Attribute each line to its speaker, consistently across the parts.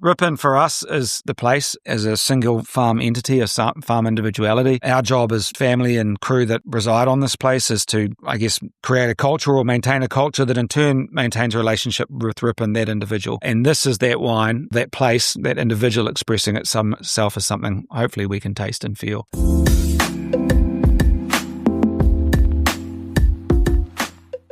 Speaker 1: Rippon for us is the place as a single farm entity, a farm individuality. Our job as family and crew that reside on this place is to, I guess, create a culture or maintain a culture that in turn maintains a relationship with Rippon, that individual. And this is that wine, that place, that individual expressing itself as something hopefully we can taste and feel.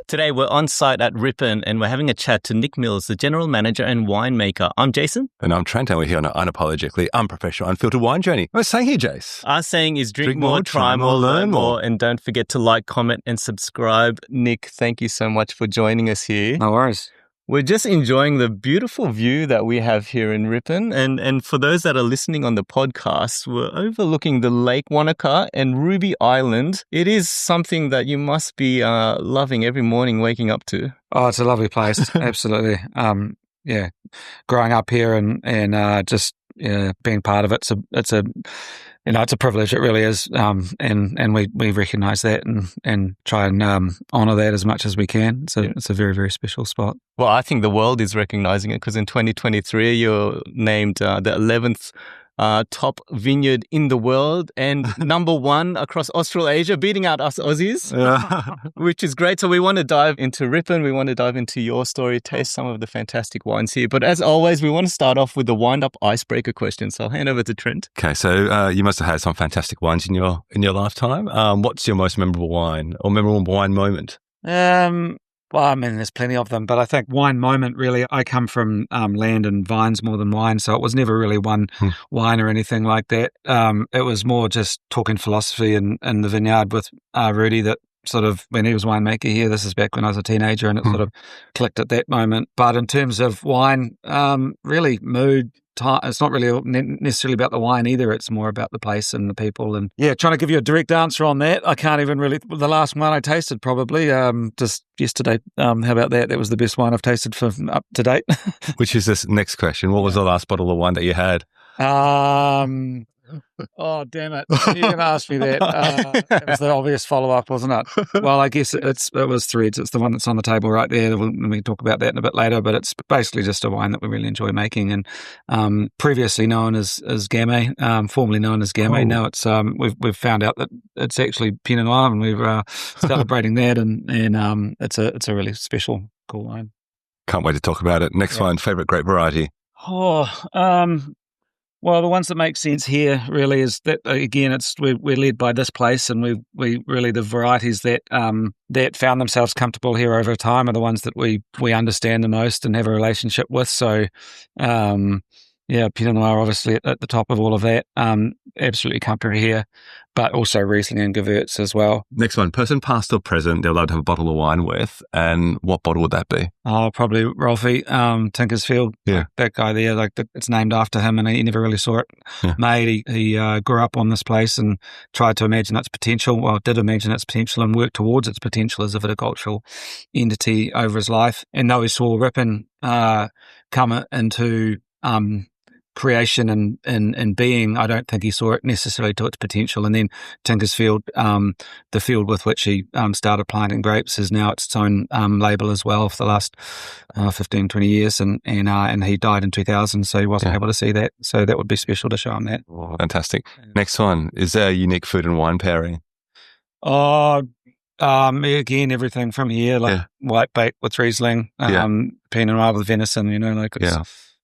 Speaker 2: Today, we're on site at Rippon and we're having a chat to Nick Mills, the General Manager and Winemaker. I'm Jason.
Speaker 3: And I'm Trent, and we're here on an unapologetically unprofessional, unfiltered wine journey. We're saying here, Jace.
Speaker 2: Our saying is drink more, try more, learn more. And don't forget to like, comment, and subscribe. Nick, thank you so much for joining us here.
Speaker 1: No worries.
Speaker 2: We're just enjoying the beautiful view that we have here in Rippon. And for those that are listening on the podcast, we're overlooking the Lake Wanaka and Ruby Island. It is something that you must be loving every morning waking up to.
Speaker 1: Oh, it's a lovely place. Absolutely. Yeah. Growing up here and just being part of it, it's a privilege. It really is. And we recognise that and try and honour that as much as we can. So it's a very, very special spot.
Speaker 2: Well, I think the world is recognising it because in 2023, you're named the 11th top vineyard in the world and number one across Australasia, beating out us Aussies, which is great. So we want to dive into Rippon. We want to dive into your story, taste some of the fantastic wines here. But as always, we want to start off with the wind-up icebreaker question. So I'll hand over to Trent.
Speaker 3: Okay, so you must have had some fantastic wines in your lifetime. What's your most memorable wine or memorable wine moment?
Speaker 1: Well, I mean, there's plenty of them, but I think wine moment, really, I come from land and vines more than wine, so it was never really one wine or anything like that. It was more just talking philosophy in the vineyard with Rudy that sort of, when he was winemaker here, this is back when I was a teenager, and it sort of clicked at that moment. But in terms of wine, really mood, it's not really necessarily about the wine either. It's more about the place and the people. And yeah, trying to give you a direct answer on that. I can't even really. The last one I tasted probably just yesterday. How about that? That was the best wine I've tasted for up to date.
Speaker 3: Which is this next question. What was the last bottle of wine that you had?
Speaker 1: Oh, damn it. You can ask me that. It was the obvious follow-up, wasn't it? Well, I guess it was Threads. It's the one that's on the table right there. We can talk about that in a bit later, but it's basically just a wine that we really enjoy making, and previously known as Gamay, formerly known as Gamay. Now it's we've found out that it's actually Pinot Noir, and we're celebrating that, and it's a really special, cool wine.
Speaker 3: Can't wait to talk about it. Next one, favourite grape variety?
Speaker 1: Well, the ones that make sense here really is that, again, we're led by this place, and we really, the varieties that found themselves comfortable here over time are the ones that we understand the most and have a relationship with. So, Pinot Noir obviously at the top of all of that. Absolutely comfy here, but also Riesling and Gewürz as well.
Speaker 3: Next one, person past or present they're allowed to have a bottle of wine with, and what bottle would that be?
Speaker 1: Oh, probably Rolfie, Tinkersfield.
Speaker 3: Yeah.
Speaker 1: That guy there, it's named after him, and he never really saw it made. He grew up on this place and tried to imagine its potential. Well, did imagine its potential and worked towards its potential as a viticultural entity over his life. And though he saw Rippon come into creation and being, I don't think he saw it necessarily to its potential. And then Tinkersfield, the field with which he started planting grapes, is now its own label as well for the last 15, 20 years. And he died in 2000, so he wasn't able to see that. So that would be special to show him that.
Speaker 3: Oh, fantastic. Next one, is there a unique food and wine pairing?
Speaker 1: Again, everything from here, white bait with Riesling, Pinot Noir with venison,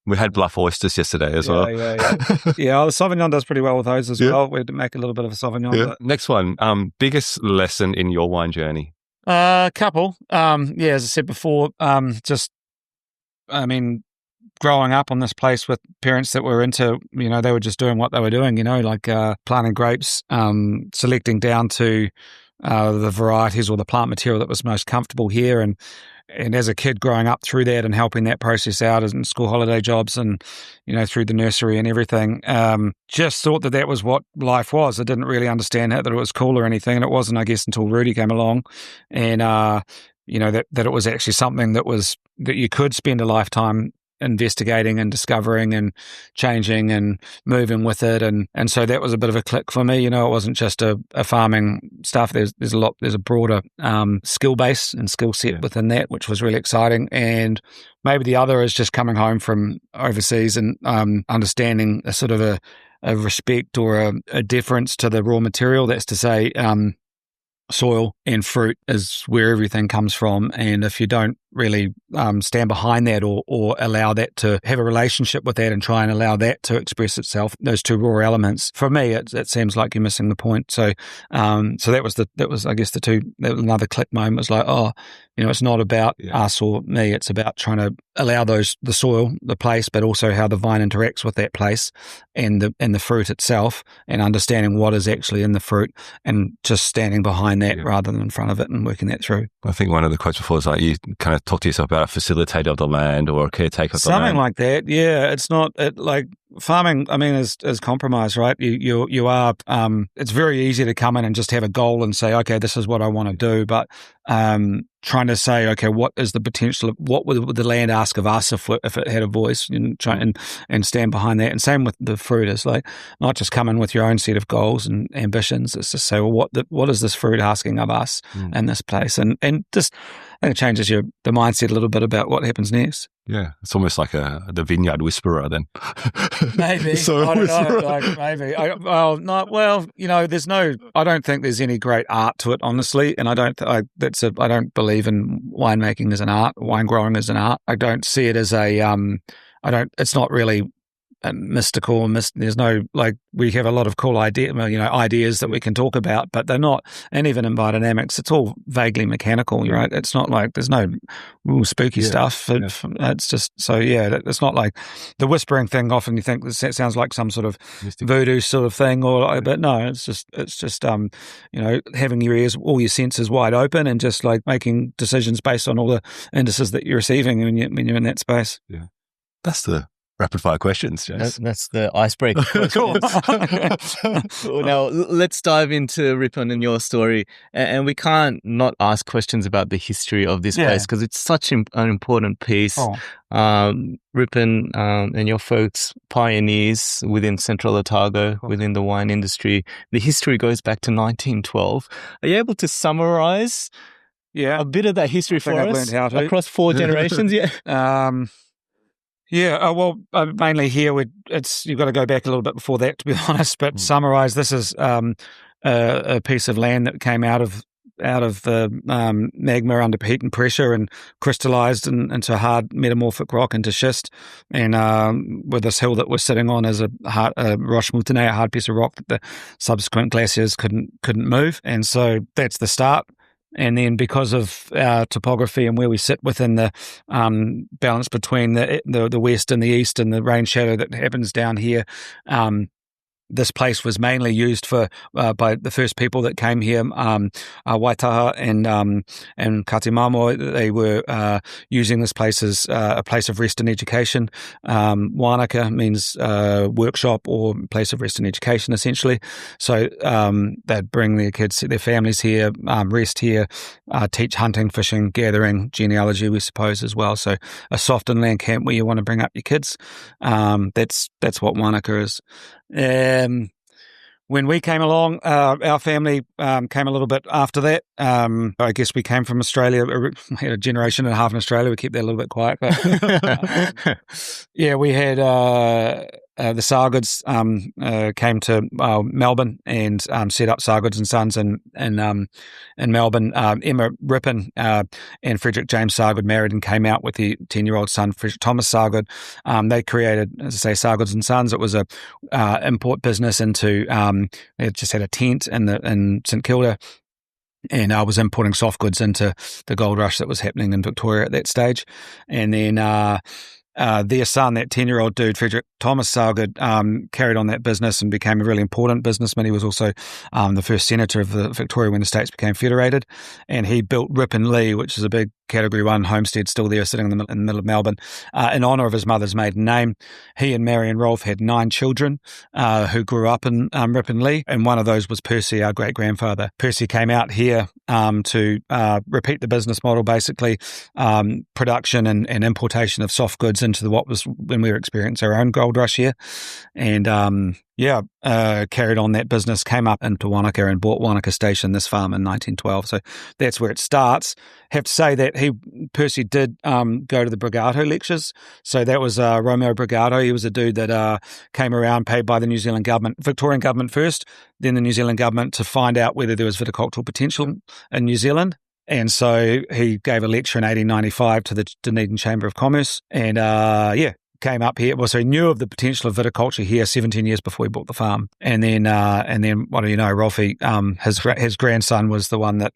Speaker 3: We had bluff oysters yesterday as well.
Speaker 1: Yeah, the Sauvignon does pretty well with those as well. We'd make a little bit of a Sauvignon.
Speaker 3: Yeah. Next one, biggest lesson in your wine journey?
Speaker 1: Couple. As I said before, growing up on this place with parents that were into, they were just doing what they were doing, planting grapes, selecting down to the varieties or the plant material that was most comfortable here. And as a kid growing up through that and helping that process out in school holiday jobs and, through the nursery and everything, just thought that was what life was. I didn't really understand that it was cool or anything. And it wasn't, I guess, until Rudy came along and, that it was actually something that you could spend a lifetime investigating and discovering and changing and moving with it. And so that was a bit of a click for me. It wasn't just a farming stuff. There's a broader skill base and skill set within that, which was really exciting. And maybe the other is just coming home from overseas and understanding a sort of a respect or a deference to the raw material. That's to say, soil and fruit is where everything comes from. And if you don't really stand behind that or allow that to have a relationship with that and try and allow that to express itself, those two raw elements, for me, it seems like you're missing the point. So that was I guess another click moment was like, it's not about us or me. It's about trying to allow the soil, the place, but also how the vine interacts with that place and the fruit itself, and understanding what is actually in the fruit and just standing behind that rather than in front of it and working that through.
Speaker 3: I think one of the quotes before is like, you kind of talk to yourself about a facilitator of the land or a caretaker of the land.
Speaker 1: Something like that, yeah. It's not like farming, I mean, is compromise, right? You are, it's very easy to come in and just have a goal and say, okay, this is what I want to do. But trying to say, okay, what is the potential of, what would the land ask of us if it had a voice, and try and stand behind that. And same with the fruit, is like not just come in with your own set of goals and ambitions. It's just say, well, what is this fruit asking of us in this place? And just, I think it changes the mindset a little bit about what happens next.
Speaker 3: Yeah, it's almost like the vineyard whisperer then.
Speaker 1: Maybe.
Speaker 3: So
Speaker 1: I don't know. Like, maybe. I don't think there's any great art to it, honestly. And I don't believe in winemaking as an art, wine growing as an art. I don't see it as it's not really mystical. There's no, like, we have a lot of cool ideas that we can talk about, but they're not, and even in biodynamics, it's all vaguely mechanical, right? It's not like, there's no spooky stuff. It's just, it's not like the whispering thing. Often you think it sounds like some sort of voodoo sort of thing, but no, it's just having your ears, all your senses wide open and just like making decisions based on all the indices that you're receiving when you're in that space.
Speaker 3: Yeah. That's the rapid fire questions, Jace.
Speaker 2: That's the icebreaker questions. Now, let's dive into Rippon and your story. And we can't not ask questions about the history of this place, because it's such an important piece. Rippon and your folks, pioneers within Central Otago, within the wine industry. The history goes back to 1912. Are you able to summarize a bit of that history for us across 4 generations?
Speaker 1: Mainly here you've got to go back a little bit before that, to be honest. But summarize, this is a piece of land that came out of the magma under heat and pressure and crystallized into hard metamorphic rock, into schist, and with this hill that we're sitting on as a roche moutonné, a hard piece of rock that the subsequent glaciers couldn't move, and so that's the start. And then because of our topography and where we sit within the balance between the west and the east and the rain shadow that happens down here, this place was mainly used for by the first people that came here, Waitaha and Katimamo. They were using this place as a place of rest and education. Wanaka means workshop or place of rest and education, essentially. So they'd bring their kids, their families here, rest here, teach hunting, fishing, gathering, genealogy, we suppose, as well. So a soft inland camp where you want to bring up your kids. That's what Wanaka is. When we came along, our family came a little bit after that. I guess we came from Australia. We had a generation and a half in Australia. We kept that a little bit quiet. But, we had the Sargoods came to Melbourne and set up Sargoods and Sons in Melbourne. Emma Rippon and Frederick James Sargood married and came out with the 10-year-old son, Frederick Thomas Sargood. They created, as I say, Sargoods and Sons. It was a import business into. They just had a tent in St Kilda. And I was importing soft goods into the gold rush that was happening in Victoria at that stage. And then their son, that 10-year-old dude, Frederick Thomas Sargood, carried on that business and became a really important businessman. He was also the first senator of the Victoria when the states became federated. And he built Rippon Lee, which is a big Category 1 homestead still there, sitting in the middle of Melbourne, in honour of his mother's maiden name. He and Marion Rolfe had 9 children who grew up in Rippon Lee, and one of those was Percy, our great-grandfather. Percy came out here to repeat the business model, basically, production and importation of soft goods into what was when we were experiencing our own gold rush here. And carried on that business, came up into Wanaka and bought Wanaka Station, this farm, in 1912. So that's where it starts. Have to say that Percy did go to the Bragato lectures. So that was Romeo Bragato. He was a dude that came around, paid by the New Zealand government, Victorian government first, then the New Zealand government, to find out whether there was viticultural potential in New Zealand. And so he gave a lecture in 1895 to the Dunedin Chamber of Commerce, and came up here. Well, so he knew of the potential of viticulture here 17 years before he bought the farm. And then what do you know, Rolfie, his grandson was the one that,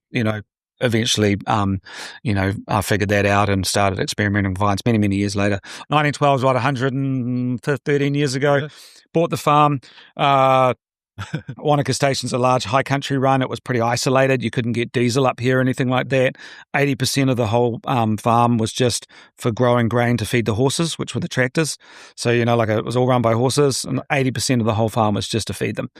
Speaker 1: eventually, figured that out and started experimenting with vines many, many years later. 1912 is 113 years ago. Yeah. Bought the farm. Wanaka Station's a large high country run. It was pretty isolated. You couldn't get diesel up here or anything like that. 80% of the whole farm was just for growing grain to feed the horses, which were the tractors. So, it was all run by horses, and 80% of the whole farm was just to feed them.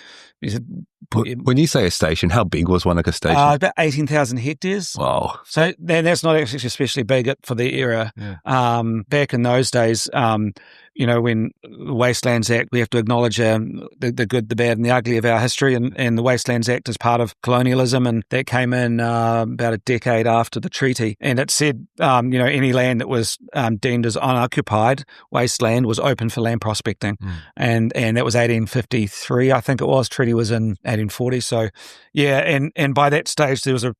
Speaker 3: When you say a station, how big was Wanaka Station?
Speaker 1: About 18,000 hectares.
Speaker 3: Wow.
Speaker 1: So that's not actually especially big for the era. Yeah. Back in those days, when the Wastelands Act, we have to acknowledge the good, the bad, and the ugly of our history, and the Wastelands Act is part of colonialism, and that came in about a decade after the treaty, and it said, any land that was deemed as unoccupied wasteland was open for land prospecting, and that was 1853, I think it was. Treaty was in 1840, so yeah, and by that stage there was a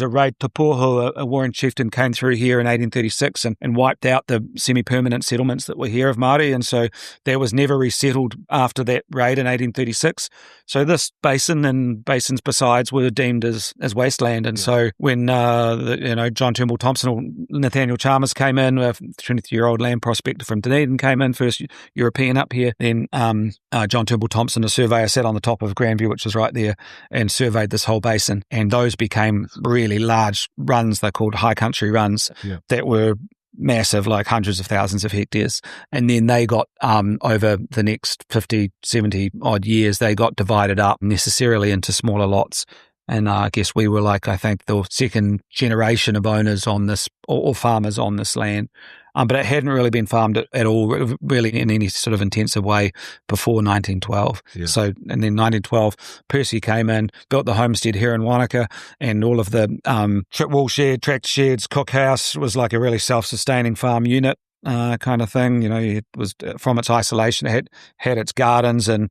Speaker 1: raid. Tapoho, a Warren chieftain, came through here in 1836 and wiped out the semi-permanent settlements that were here of Māori, and so that was never resettled after that raid in 1836. So this basin and basins besides were deemed as wasteland, and so when John Turnbull Thompson or Nathaniel Chalmers came in, a 20-year-old land prospector from Dunedin came in, first European up here, then John Turnbull Thompson, a surveyor, sat on the top of Grandview, which is right there, and surveyed this whole basin, and those became really large runs. They're called high country runs that were massive, like hundreds of thousands of hectares. And then they got, over the next 50, 70 odd years, they got divided up necessarily into smaller lots. And I guess we were I think the second generation of owners on this, or farmers on this land. But it hadn't really been farmed at all, really in any sort of intensive way before 1912. Yeah. So, and then 1912, Percy came in, built the homestead here in Wanaka, and all of the wool shed, tractor sheds, cookhouse was like a really self-sustaining farm unit. Kind of thing, it was from its isolation. It had its gardens and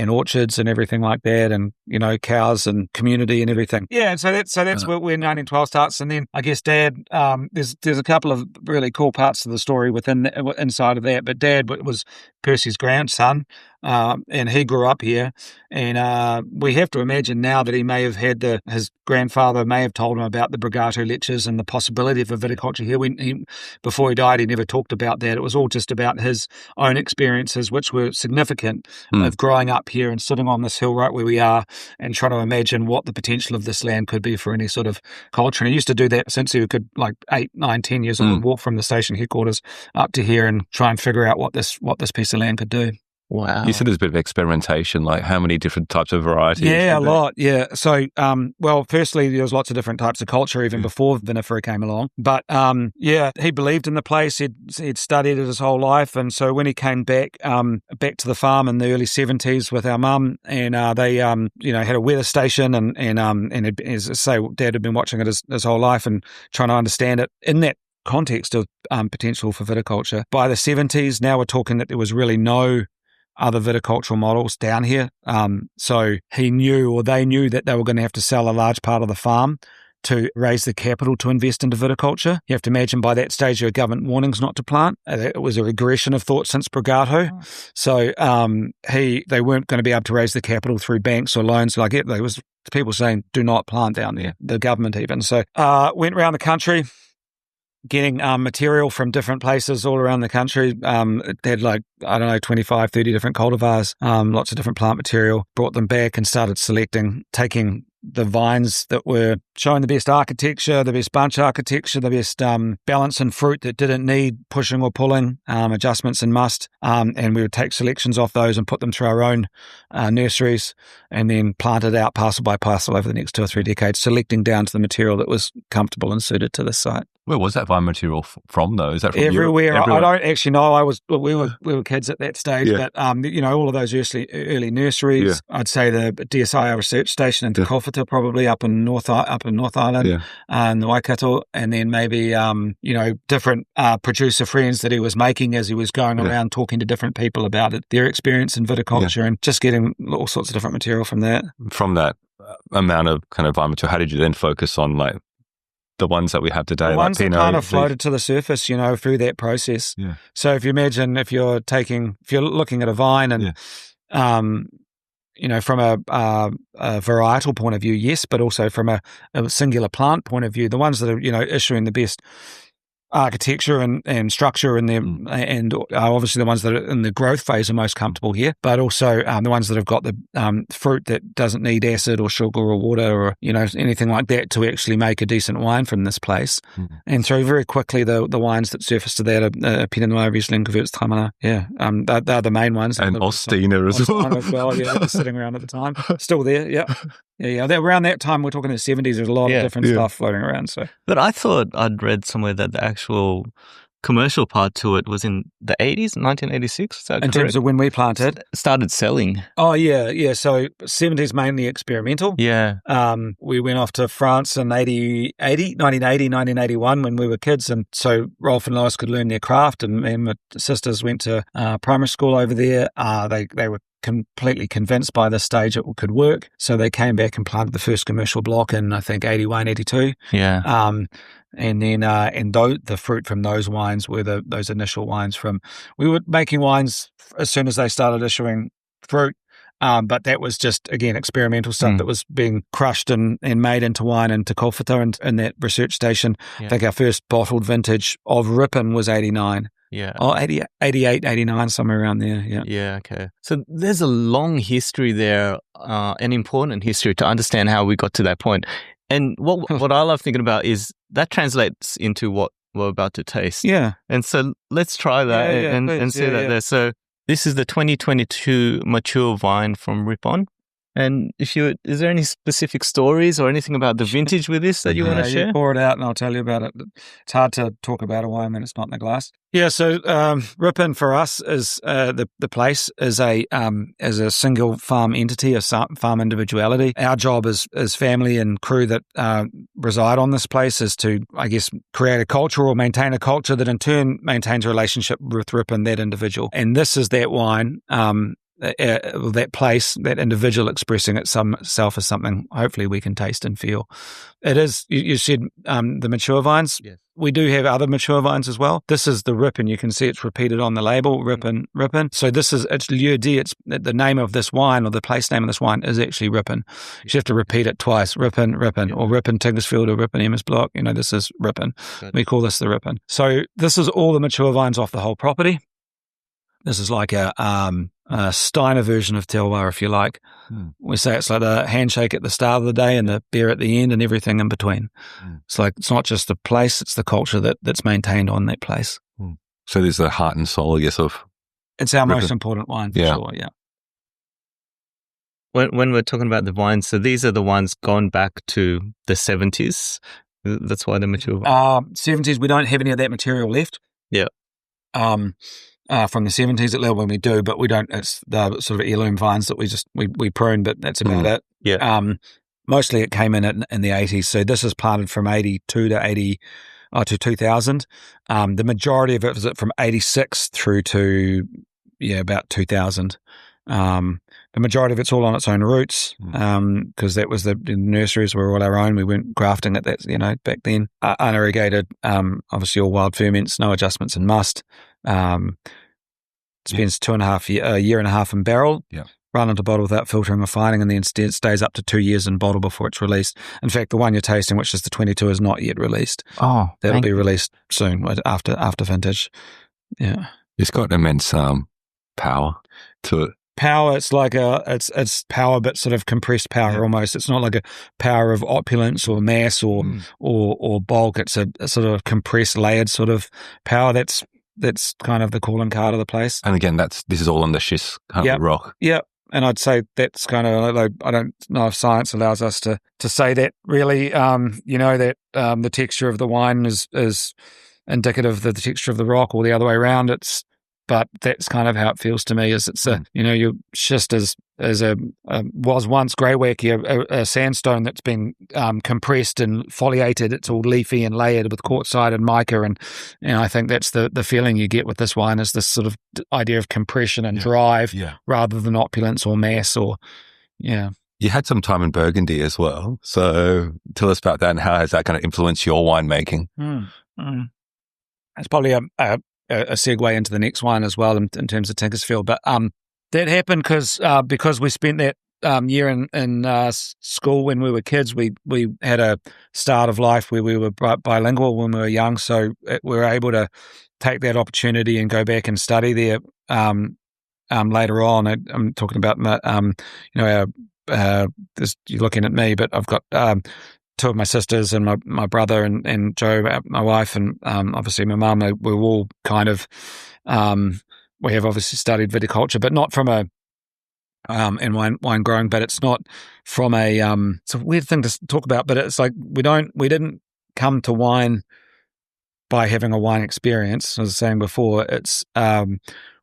Speaker 1: orchards and everything like that, and cows and community and everything. Yeah, and so that's where 1912 starts. And then I guess Dad, there's a couple of really cool parts of the story inside of that. But Dad was Percy's grandson, and he grew up here. And we have to imagine now that he may have had his grandfather may have told him about the Bragato lectures and the possibility of a viticulture here. Before he died, he never talked about that. It was all just about his own experiences, which were significant, of growing up here and sitting on this hill right where we are and trying to imagine what the potential of this land could be for any sort of culture. And he used to do that since he could, 8, 9, 10 years old, walk from the station headquarters up to here and try and figure out what this piece of land could do.
Speaker 2: Wow.
Speaker 3: You said there's a bit of experimentation, like how many different types of varieties?
Speaker 1: Yeah, a lot, yeah. So, firstly, there was lots of different types of culture even before vinifera came along. But, he believed in the place. He'd studied it his whole life. And so when he came back to the farm in the early 70s with our mum, and they, had a weather station, and as I say, Dad had been watching it his whole life and trying to understand it in that context of potential for viticulture. By the 70s, now we're talking that there was really no other viticultural models down here. So they knew that they were going to have to sell a large part of the farm to raise the capital to invest into viticulture. You have to imagine by that stage there were government warnings not to plant. It was a regression of thought since Bragato. Oh. So they weren't going to be able to raise the capital through banks or loans like it. There was people saying, do not plant down there, the government even. So went around the country, getting material from different places all around the country. They had 25, 30 different cultivars, lots of different plant material, brought them back and started selecting, taking the vines that were showing the best architecture, the best bunch architecture, the best balance in fruit that didn't need pushing or pulling, adjustments in must. And we would take selections off those and put them through our own nurseries and then plant it out parcel by parcel over the next 2 or 3 decades, selecting down to the material that was comfortable and suited to this site.
Speaker 3: Where was that vine material from, though? Is that from
Speaker 1: everywhere?
Speaker 3: Europe?
Speaker 1: I don't actually know. We were kids at that stage,
Speaker 3: Yeah.
Speaker 1: but all of those early nurseries. Yeah. I'd say the DSI research station in Te Kowhata, probably up in North Island, and the Waikato, and then maybe different producer friends that he was making as he was going around talking to different people about it, their experience in viticulture, and just getting all sorts of different material from that.
Speaker 3: From that amount of kind of vine material, how did you then focus on like the ones that we have today,
Speaker 1: the ones
Speaker 3: like Pinot,
Speaker 1: that kind of floated to the surface, through that process. Yeah. So if you imagine, if you're looking at a vine and, from a varietal point of view, yes, but also from a singular plant point of view, the ones that are, issuing the best architecture and structure in them, and obviously the ones that are in the growth phase are most comfortable here, but also the ones that have got the fruit that doesn't need acid or sugar or water or anything like that to actually make a decent wine from this place. And so very quickly the wines that surface to that are Pinot Noir, Riesling, Gewürztraminer, they're the main ones.
Speaker 3: And Ostina as
Speaker 1: well. They're sitting around at the time, still there. Around that time, we're talking in the 70s, there's a lot of different stuff floating around. So,
Speaker 2: but I thought I'd read somewhere that the actual commercial part to it was in the 80s, 1986. Is that correct?
Speaker 1: In terms of when we planted,
Speaker 2: started selling.
Speaker 1: Oh yeah. So 70s mainly experimental.
Speaker 2: Yeah.
Speaker 1: We went off to France in 1981 when we were kids, and so Rolf and Lois could learn their craft, and my sisters went to primary school over there. They were completely convinced by this stage it could work, so they came back and planted the first commercial block in I think 81, 82.
Speaker 2: Yeah.
Speaker 1: And then the fruit from those wines were those initial wines from. We were making wines as soon as they started issuing fruit, but that was just again experimental stuff that was being crushed and made into wine in Te Kowhata and in that research station. I think our first bottled vintage of Rippon was 89.
Speaker 2: Yeah.
Speaker 1: Oh, 88, 89, somewhere around there. Yeah.
Speaker 2: Yeah, okay. So there's a long history there, an important history to understand how we got to that point. And what I love thinking about is that translates into what we're about to taste.
Speaker 1: Yeah.
Speaker 2: And so let's try that and see that there. So this is the 2022 mature vine from Rippon. And is there any specific stories or anything about the vintage with this that you want to share?
Speaker 1: You pour it out and I'll tell you about it. It's hard to talk about a wine when it's not in the glass. Yeah, so Rippon for us is the place is a single farm entity, a farm individuality. Our job as family and crew that reside on this place is to, I guess, create a culture or maintain a culture that in turn maintains a relationship with Rippon, that individual. And this is that wine. That place, that individual expressing itself as something hopefully we can taste and feel. It is, you said the mature vines. Yes. We do have other mature vines as well. This is the Rippon. You can see it's repeated on the label, Rippon. So it's lieu dit. It's the name of this wine or the place name of this wine is actually Rippon. You have to repeat it twice, Rippon, or Rippon Tingersfield or Rippon Emma's Block. This is Rippon. Good. We call this the Rippon. So this is all the mature vines off the whole property. This is like a Steiner version of terroir, if you like. We say it's like the handshake at the start of the day and the beer at the end and everything in between. It's like, it's not just the place, it's the culture that's maintained on that place.
Speaker 3: So there's the heart and soul, I guess, of...
Speaker 1: It's our most important wine, for sure, yeah.
Speaker 2: When we're talking about the wines, so these are the ones gone back to the 70s. That's why they're mature.
Speaker 1: 70s, we don't have any of that material left.
Speaker 2: Yeah.
Speaker 1: From the 70s at level when we do, but we don't. It's the sort of heirloom vines that we prune, but that's about it.
Speaker 2: Yeah.
Speaker 1: Mostly it came in the 80s. So this is planted from 82 to 2000. The majority of it was from 86 through to about 2000. The majority of it's all on its own roots, because that was the nurseries were all our own. We weren't grafting at that, back then. Unirrigated, obviously all wild ferments, no adjustments in must. Spends a year and a half in barrel, run into bottle without filtering or refining, and then it stays up to 2 years in bottle before it's released. In fact, the one you're tasting, which is the 22, is not yet released.
Speaker 2: Oh,
Speaker 1: that'll be released soon after vintage. Yeah,
Speaker 3: it's got immense power to it.
Speaker 1: Power, it's like it's power, but sort of compressed power almost. It's not like a power of opulence or mass or bulk. It's a sort of compressed, layered sort of power. That's kind of the calling card of the place.
Speaker 3: And again, this is all on the schist kind of rock.
Speaker 1: Yeah, I'd say that's kind of, I don't know if science allows us to say that really, that the texture of the wine is indicative of the texture of the rock or the other way around. But that's kind of how it feels to me. Is it's your schist is was once greywacky, a sandstone that's been compressed and foliated. It's all leafy and layered with quartzite and mica, and I think that's the feeling you get with this wine is this sort of idea of compression and drive rather than opulence or mass or
Speaker 3: You had some time in Burgundy as well, so tell us about that and how has that kind of influenced your winemaking?
Speaker 1: It's probably a segue into the next one as well in terms of Tinkersfield, but that happened because we spent that year in school when we were kids. We had a start of life where we were bilingual when we were young, so we were able to take that opportunity and go back and study there later on. I'm talking about you're looking at me, but I've got two of my sisters and my brother and Joe, my wife, and obviously my mum. We're all kind of we have obviously studied viticulture, but not from a and wine growing, but it's not from a it's a weird thing to talk about, but it's like we didn't come to wine by having a wine experience. As I was saying before, it's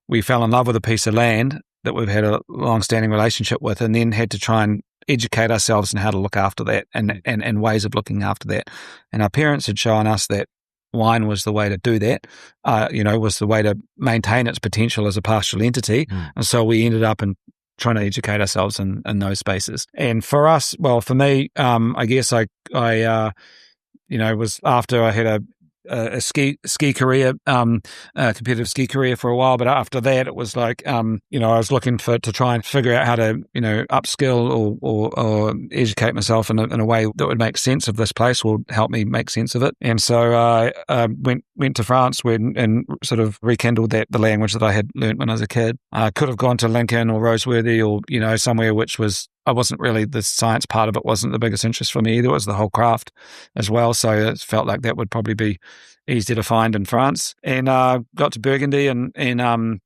Speaker 1: we fell in love with a piece of land that we've had a long-standing relationship with, and then had to try and educate ourselves in how to look after that and ways of looking after that. And our parents had shown us that wine was the way to do that, was the way to maintain its potential as a pastoral entity. And so we ended up in trying to educate ourselves in those spaces. And for us, well, for me, I guess I was after I had a ski career, competitive ski career for a while. But after that, it was like, I was looking to try and figure out how to, upskill or educate myself in a way that would make sense of this place or help me make sense of it. And so I went to France and sort of rekindled the language that I had learnt when I was a kid. I could have gone to Lincoln or Roseworthy or, somewhere which was, I wasn't really, the science part of it wasn't the biggest interest for me either. It was the whole craft as well. So it felt like that would probably be easier to find in France. And got to Burgundy and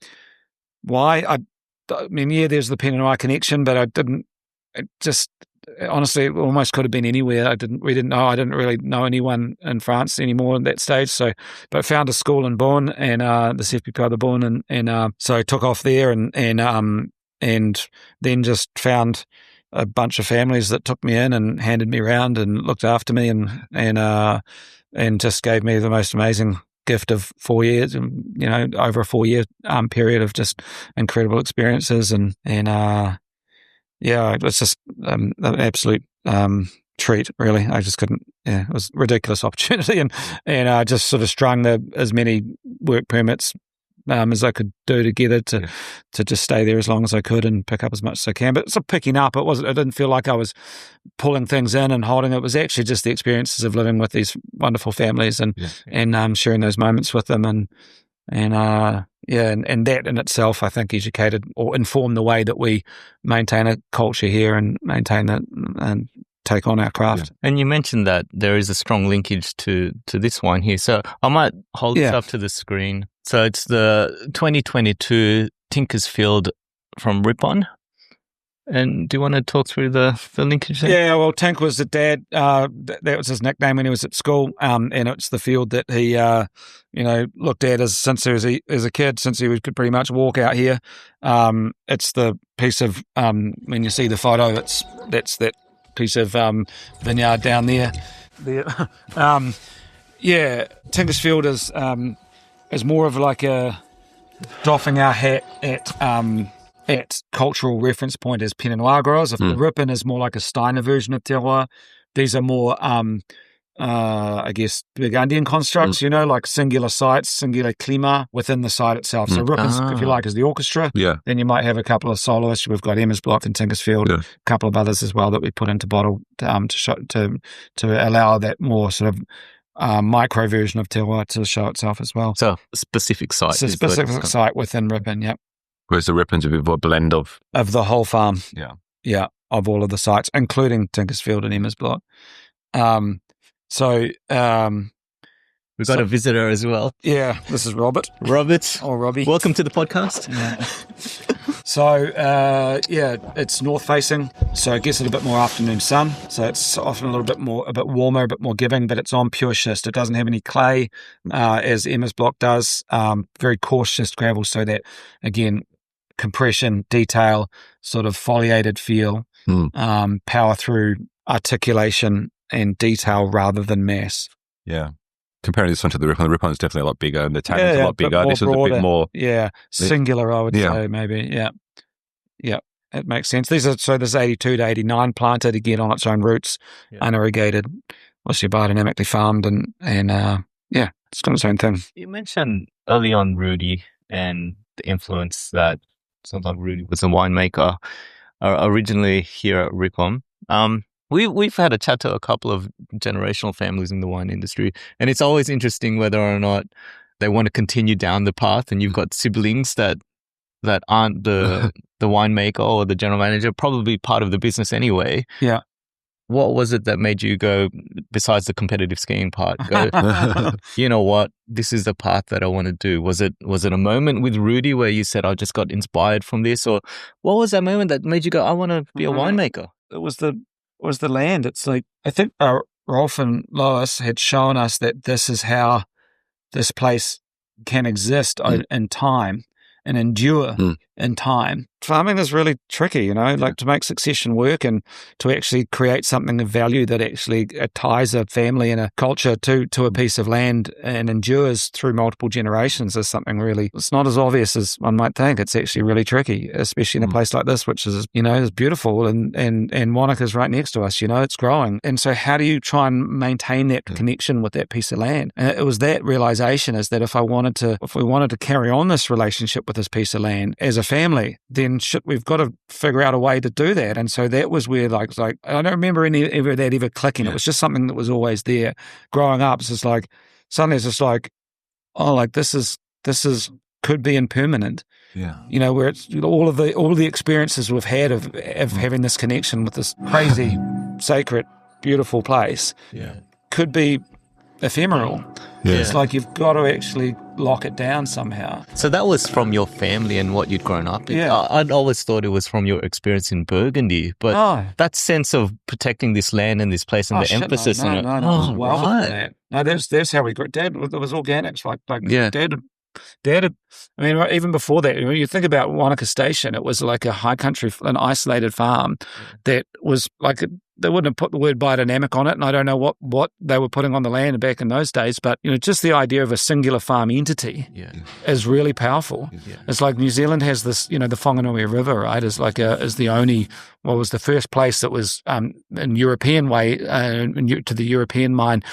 Speaker 1: why? There's the Pinot Noir connection, but I didn't, honestly, it almost could have been anywhere. I didn't really know anyone in France anymore at that stage. So, but I found a school in Beaune and the CFPPI de Beaune, and so I took off there and then just found a bunch of families that took me in and handed me around and looked after me and just gave me the most amazing gift of 4 years, and over a 4 year period of just incredible experiences and it was just an absolute treat, really. I just couldn't. It was a ridiculous opportunity, and I just sort of strung as many work permits as I could do together to just stay there as long as I could and pick up as much as I can. But it's picking up. It didn't feel like I was pulling things in and holding. It was actually just the experiences of living with these wonderful families and sharing those moments with them and that in itself, I think, educated or informed the way that we maintain a culture here and maintain that and take on our craft.
Speaker 2: Yeah. And you mentioned that there is a strong linkage to this wine here. So I might hold this up to the screen. So it's the 2022 Tinkersfield from Rippon. And do you want to talk through the linkage there?
Speaker 1: Yeah, well, Tink was the dad. That was his nickname when he was at school. And it's the field that he, looked at since he was a kid, since he could pretty much walk out here. It's the piece of, when you see the photo, that's that piece of vineyard down there. Tinkersfield is more of like a doffing our hat at cultural reference point as Pinot Noir growers. If the Rippon is more like a Steiner version of terroir, these are more, Burgundian constructs, like singular sites, singular climat within the site itself. So Rippon's, if you like, is the orchestra. Yeah. Then you might have a couple of soloists. We've got Emma's Block and Tinkersfield, a couple of others as well that we put into bottle to allow that more sort of micro version of terroir to show itself as well.
Speaker 2: So a specific site.
Speaker 1: It's a specific site within Rippon, yep.
Speaker 3: Whereas the Rippon's a bit of a blend of
Speaker 1: the whole farm.
Speaker 3: Yeah.
Speaker 1: Yeah, of all of the sites, including Tinkersfield and Emma's Block. We've
Speaker 2: got a visitor as well.
Speaker 1: Yeah, this is Robert.
Speaker 2: Robert.
Speaker 1: Or Robbie.
Speaker 2: Welcome to the podcast.
Speaker 1: Yeah. So, it's north facing, so it gets a little bit more afternoon sun. So it's often a bit warmer, a bit more giving, but it's on pure schist. It doesn't have any clay, as Emma's block does. Very coarse schist gravel, so that, again, compression, detail, sort of foliated feel, power through articulation and detail rather than mass.
Speaker 3: Yeah. Comparing this one to the Rippon is definitely a lot bigger, and the tannins a lot bigger. This is a bit more...
Speaker 1: Yeah, singular, I would say, maybe. Yeah, it makes sense. This is 82 to 89 planted, again, on its own roots, unirrigated, obviously biodynamically farmed, and it's got its own thing.
Speaker 2: You mentioned early on Rudy and the influence that sounds like Rudy was a winemaker originally here at Rippon. We've had a chat to a couple of generational families in the wine industry, and it's always interesting whether or not they want to continue down the path. And you've got siblings that aren't the winemaker or the general manager, probably part of the business anyway.
Speaker 1: Yeah.
Speaker 2: What was it that made you go, besides the competitive skiing part, go, you know what, this is the path that I want to do? Was it a moment with Rudy where you said, I just got inspired from this? Or what was that moment that made you go, I want to be a winemaker?
Speaker 1: It was the land. It's like, I think Rolf and Lois had shown us that this is how this place can exist in time and endure in time. Farming is really tricky, like to make succession work and to actually create something of value that actually ties a family and a culture to a piece of land and endures through multiple generations is something really, it's not as obvious as one might think. It's actually really tricky, especially in a place like this, which is, is beautiful and Wanaka's right next to us, it's growing. And so how do you try and maintain that connection with that piece of land? And it was that realization is that if we wanted to carry on this relationship with this piece of land as a family, then we've got to figure out a way to do that. And so that was where like I don't remember any of that ever clicking. It was just something that was always there. Growing up, it's just like suddenly it's just like, oh, like this is could be impermanent.
Speaker 3: Yeah.
Speaker 1: Where it's all of the experiences we've had of having this connection with this crazy, sacred, beautiful place could be ephemeral.
Speaker 3: Yeah.
Speaker 1: It's like you've got to actually lock it down somehow.
Speaker 2: So that was from your family and what you'd grown up in.
Speaker 1: Yeah.
Speaker 2: I'd always thought it was from your experience in Burgundy, but that sense of protecting this land and this place and the emphasis on it.
Speaker 1: No, right. No, that's how we grew. Dad, it was organics. Dad, I mean, even before that, when you think about Wanaka Station, it was like a high country, an isolated farm that was like, they wouldn't have put the word biodynamic on it, and I don't know what they were putting on the land back in those days, but just the idea of a singular farm entity is really powerful. Yeah. It's like New Zealand has this, the Whanganui River, right? Is the only, was the first place that was in European way to the European mind,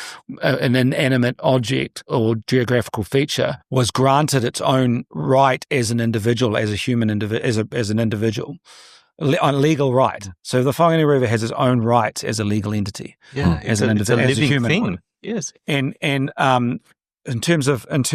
Speaker 1: an inanimate object or geographical feature was granted its own right as an individual, as a human individual, as an individual. A legal right. So the Whanganui River has its own rights as a legal entity.
Speaker 2: Yeah,
Speaker 1: as an individual, as a human
Speaker 2: thing.
Speaker 1: One.
Speaker 2: Yes.
Speaker 1: And in terms of it's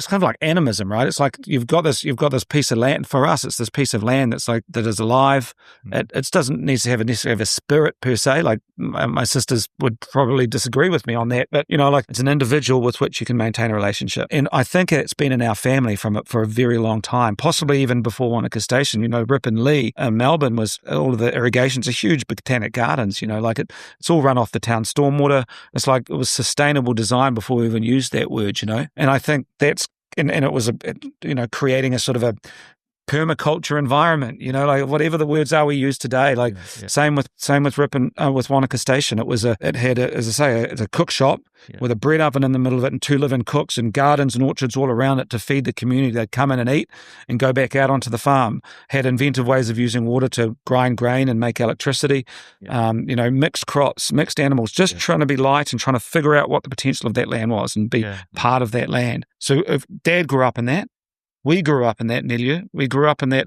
Speaker 1: kind of like animism, right? It's like you've got this piece of land. For us, it's this piece of land that is alive. It doesn't necessarily have a spirit per se. Like my sisters would probably disagree with me on that, but like it's an individual with which you can maintain a relationship. And I think it's been in our family for a very long time, possibly even before Wanaka Station. Rippon Lee, Melbourne was all of the irrigations are huge botanic gardens. It's all run off the town stormwater. It's like it was sustainable design before we even used that word, and I think that's and it was creating a sort of a permaculture environment, like whatever the words are we use today. Like same with Rippon with Wanaka Station. It had a cook shop with a bread oven in the middle of it and 2 live-in cooks and gardens and orchards all around it to feed the community. They'd come in and eat and go back out onto the farm. Had inventive ways of using water to grind grain and make electricity. Mixed crops, mixed animals, just trying to be light and trying to figure out what the potential of that land was and be part of that land. So if Dad grew up in that, we grew up in that milieu. We grew up in that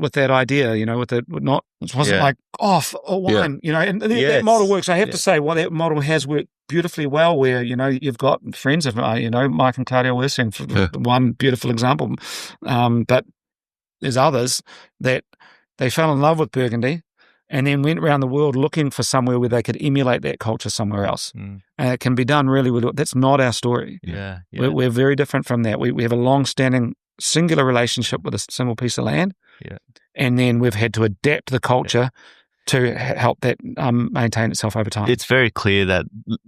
Speaker 1: with that idea, it wasn't like off or wine, and that model works. I have to say, that model has worked beautifully well. Where you've got friends of Mike and Claudia Wersing, for one beautiful example, but there's others that they fell in love with Burgundy and then went around the world looking for somewhere where they could emulate that culture somewhere else. And it can be done really well. That's not our story.
Speaker 2: Yeah.
Speaker 1: We're very different from that. We have a long-standing singular relationship with a single piece of land,
Speaker 2: Yeah.
Speaker 1: And then we've had to adapt the culture to help that maintain itself over time.
Speaker 2: It's very clear that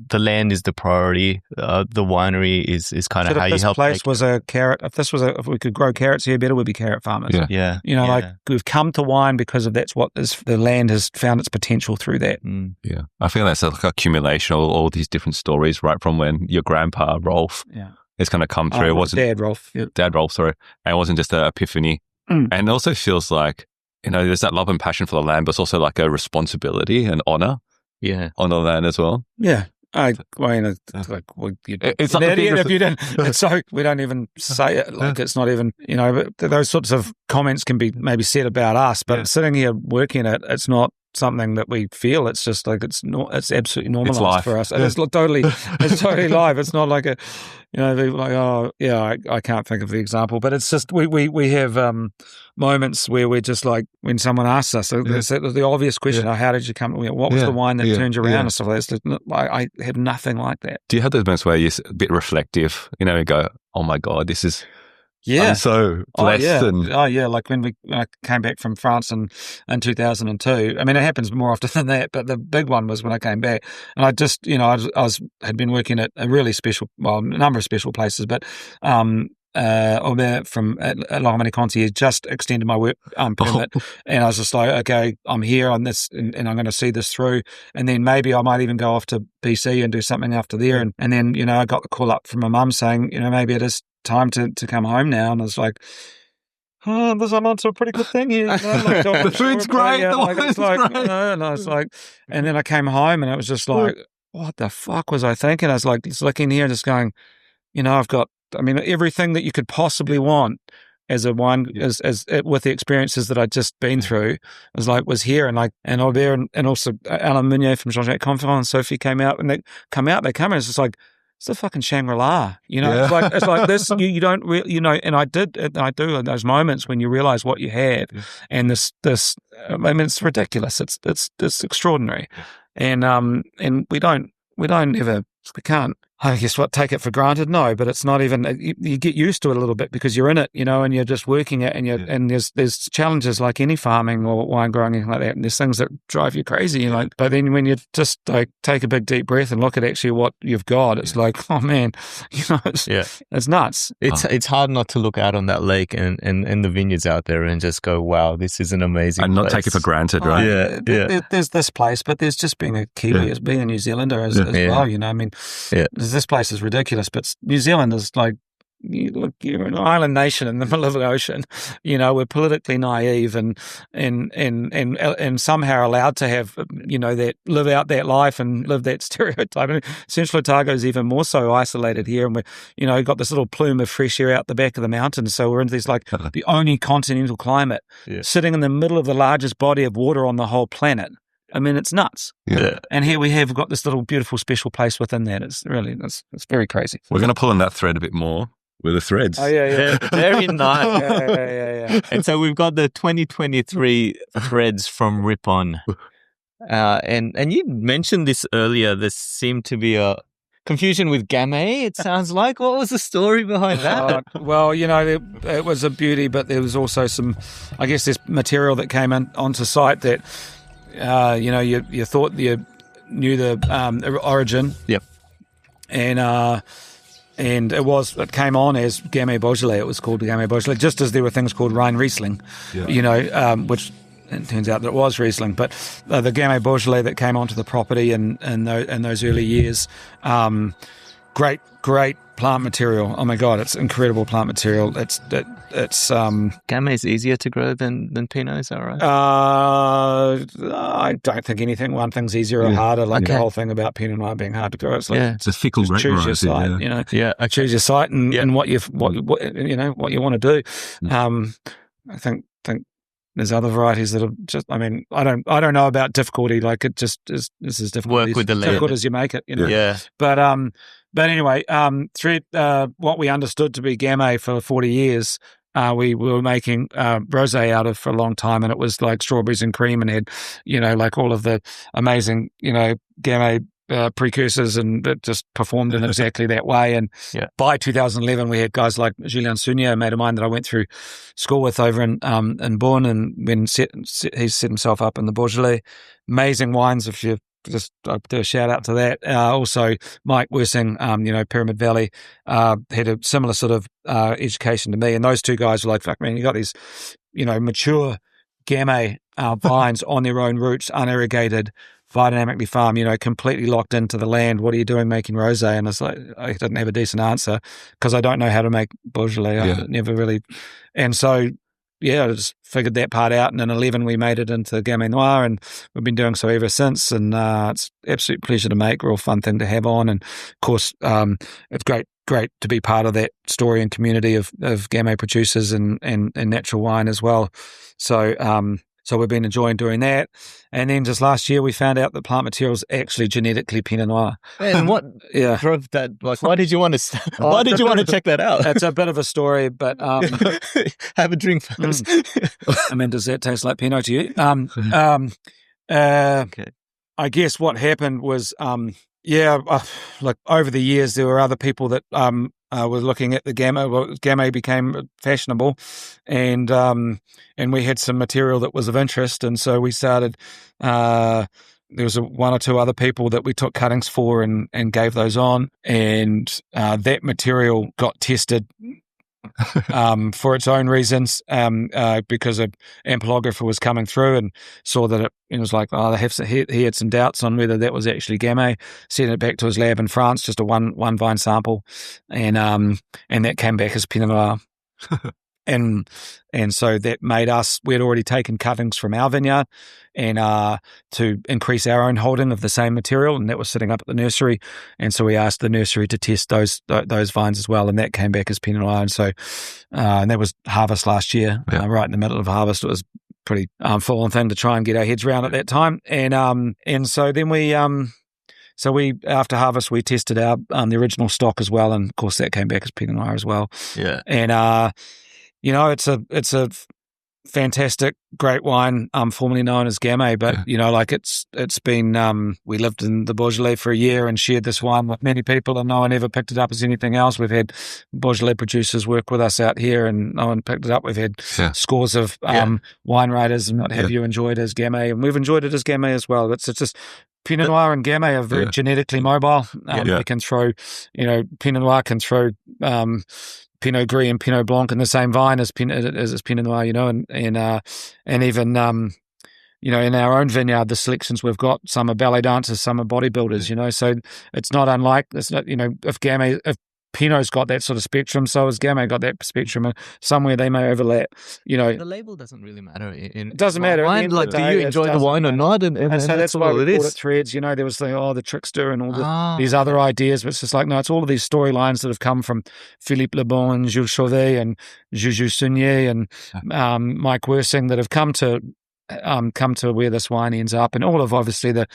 Speaker 2: the land is the priority. The winery is kind of how you help.
Speaker 1: If this place was a carrot, if we could grow carrots here better, we'd be carrot farmers.
Speaker 2: Yeah.
Speaker 1: Like we've come to wine because of the land has found its potential through that.
Speaker 3: Yeah. I feel that's like accumulation of all these different stories, right from when your grandpa, Rolf, it's kind of come through. It wasn't
Speaker 1: Dad Rolf.
Speaker 3: Yeah. Dad Rolf, sorry. And it wasn't just an epiphany. And it also feels like, there's that love and passion for the land, but it's also like a responsibility and honor on the land as well.
Speaker 1: Yeah. It's like,
Speaker 3: it's not an idiot if you didn't.
Speaker 1: So we don't even say it. Like it's not even, but those sorts of comments can be maybe said about us, but sitting here working it, it's not something that we feel. It's just like it's absolutely normalized for us. It's totally live. It's not like people like, oh yeah, I can't think of the example, but it's just we have moments where we're just like, when someone asks us the obvious question, how did you come? What was the wine that turned you around and stuff like that? I have nothing like that.
Speaker 3: Do you have those moments where you're a bit reflective? You go, oh my God, this is.
Speaker 1: Yeah.
Speaker 3: I'm so blessed.
Speaker 1: Like when I came back from France in 2002. I mean, it happens more often than that, but the big one was when I came back. And I just, had been working at a really a number of special places, but from at Longmany Concierge just extended my work permit. And I was just like, okay, I'm here on this and I'm going to see this through. And then maybe I might even go off to BC and do something after there. And then, I got the call up from my mum saying, maybe it is time to come home now. And I was like, I'm onto a pretty good thing here.
Speaker 3: The food's great.
Speaker 1: And I was like, and then I came home and it was just like, what the fuck was I thinking? I was like, just looking here and just going, I've got, everything that you could possibly want as a wine, as with the experiences that I'd just been through, was here. And Albert and also Alain Meunier from Jean-Jacques Conférent and Sophie came out, and they come in, it's just like, it's the fucking Shangri-La, It's like this. You don't really, and I do in those moments when you realize what you have, and this. It's ridiculous. It's extraordinary, and we can't. I guess take it for granted? No, but it's not even. You get used to it a little bit because you're in it, and you're just working it, and there's challenges like any farming or wine growing, anything like that, and there's things that drive you crazy, But then when you just take a big deep breath and look at actually what you've got, it's like, oh man, it's nuts.
Speaker 2: It's hard not to look out on that lake and the vineyards out there and just go, wow, this is an amazing
Speaker 3: and not
Speaker 2: place.
Speaker 3: take it for granted, right?
Speaker 1: There's this place, but there's just being a Kiwi, as being a New Zealander as well. This place is ridiculous, but New Zealand is like, you're an island nation in the middle of the ocean. We're politically naive and somehow allowed to have, that live out that life and live that stereotype. Central Otago is even more so isolated here, and we've got this little plume of fresh air out the back of the mountains. So we're in this the only continental climate, sitting in the middle of the largest body of water on the whole planet. It's nuts.
Speaker 3: Yeah.
Speaker 1: And here we've got this little beautiful special place within that. It's really, it's very crazy.
Speaker 3: We're going to pull on that thread a bit more with the threads.
Speaker 1: Oh, yeah.
Speaker 2: Very nice.
Speaker 1: Yeah.
Speaker 2: And so we've got the 2023 threads from Rippon. And you mentioned this earlier. There seemed to be a confusion with Gamay, it sounds like. What was the story behind that?
Speaker 1: Well, it was a beauty, but there was also some, I guess, this material that came onto site that, you thought you knew the origin.
Speaker 2: Yep.
Speaker 1: And it came on as Gamay Beaujolais. It was called Gamay Beaujolais, just as there were things called Rhine Riesling, which it turns out that it was Riesling. But the Gamay Beaujolais that came onto the property in those early years, great plant material. Oh my God, it's incredible plant material. It's
Speaker 2: Gamay's easier to grow than Pinot, is that right?
Speaker 1: I don't think one thing's easier or harder. The whole thing about Pinot Noir being hard to grow. It's
Speaker 3: it's a fickle grape
Speaker 1: choose
Speaker 3: variety,
Speaker 1: your site. Choose your site and what you want to do. I think there's other varieties that are just. I don't know about difficulty. Like it just is. This is difficult.
Speaker 2: Work with the land.
Speaker 1: Difficult as you make it.
Speaker 2: Yeah.
Speaker 1: But anyway, through what we understood to be Gamay for 40 years, we were making rosé out of for a long time, and it was like strawberries and cream, and had all of the amazing Gamay precursors, and it just performed in exactly that way. And by 2011, we had guys like Julien Sunier, a mate of mine that I went through school with over in Beaune, and when he set himself up in the Beaujolais. Amazing wines, if you just do a shout out to that. Also, Mike Wersing, Pyramid Valley, had a similar sort of education to me. And those two guys were like, fuck, man, you got these, mature Gamay vines on their own roots, unirrigated, biodynamically farmed, completely locked into the land. What are you doing making rosé? And it's like, I didn't have a decent answer because I don't know how to make Beaujolais. I never really. And so, I just figured that part out. And in 11, we made it into Gamay Noir, and we've been doing so ever since. And it's absolute pleasure to make, real fun thing to have on. And of course, it's great to be part of that story and community of Gamay producers and natural wine as well. So we've been enjoying doing that. And then just last year, we found out that plant material is actually genetically Pinot Noir.
Speaker 2: And what drove that? Like, why did you want to? Why did you want to check that out?
Speaker 1: It's a bit of a story, but
Speaker 2: have a drink first.
Speaker 1: Does that taste like Pinot to you? Okay. I guess what happened was, like over the years, there were other people that were looking at the Gamay. Well, Gamay became fashionable, and we had some material that was of interest, and so we started. There was one or two other people that we took cuttings for and gave those on, and that material got tested for its own reasons, because an ampelographer was coming through and saw that it was like, he had some doubts on whether that was actually Gamay. Sent it back to his lab in France, just a one vine sample, and that came back as Pinot Noir. And so that made us, we had already taken cuttings from our vineyard and to increase our own holding of the same material, and that was sitting up at the nursery. And so we asked the nursery to test those vines as well, and that came back as Pinot Noir. And so and that was harvest last year, right in the middle of harvest. It was pretty full-on thing to try and get our heads around at that time. And so then we after harvest we tested our the original stock as well, and of course that came back as Pinot Noir as well.
Speaker 2: Yeah.
Speaker 1: And it's a fantastic, great wine, formerly known as Gamay, but it's been. We lived in the Beaujolais for a year and shared this wine with many people, and no one ever picked it up as anything else. We've had Beaujolais producers work with us out here, and no one picked it up. We've had scores of wine writers and what have you enjoyed as Gamay, and we've enjoyed it as Gamay as well. It's just. Pinot Noir and Gamay are very genetically mobile. They can throw, Pinot Noir can throw Pinot Gris and Pinot Blanc in the same vine as Pinot Noir, and even in our own vineyard, the selections we've got, some are ballet dancers, some are bodybuilders, so it's not unlike, if Pinot's got that sort of spectrum, so has Gamay got that spectrum, and somewhere they may overlap.
Speaker 2: The label doesn't really matter.
Speaker 1: It doesn't matter.
Speaker 2: Wine, like, do you enjoy the wine or not? And
Speaker 1: so that's why we called it Threads. There was the trickster and all these other ideas, but it's just like, no, it's all of these storylines that have come from Philippe Le Bon and Jules Chauvet and Juju Sunier and Mike Wersing that have come to where this wine ends up, and all of obviously the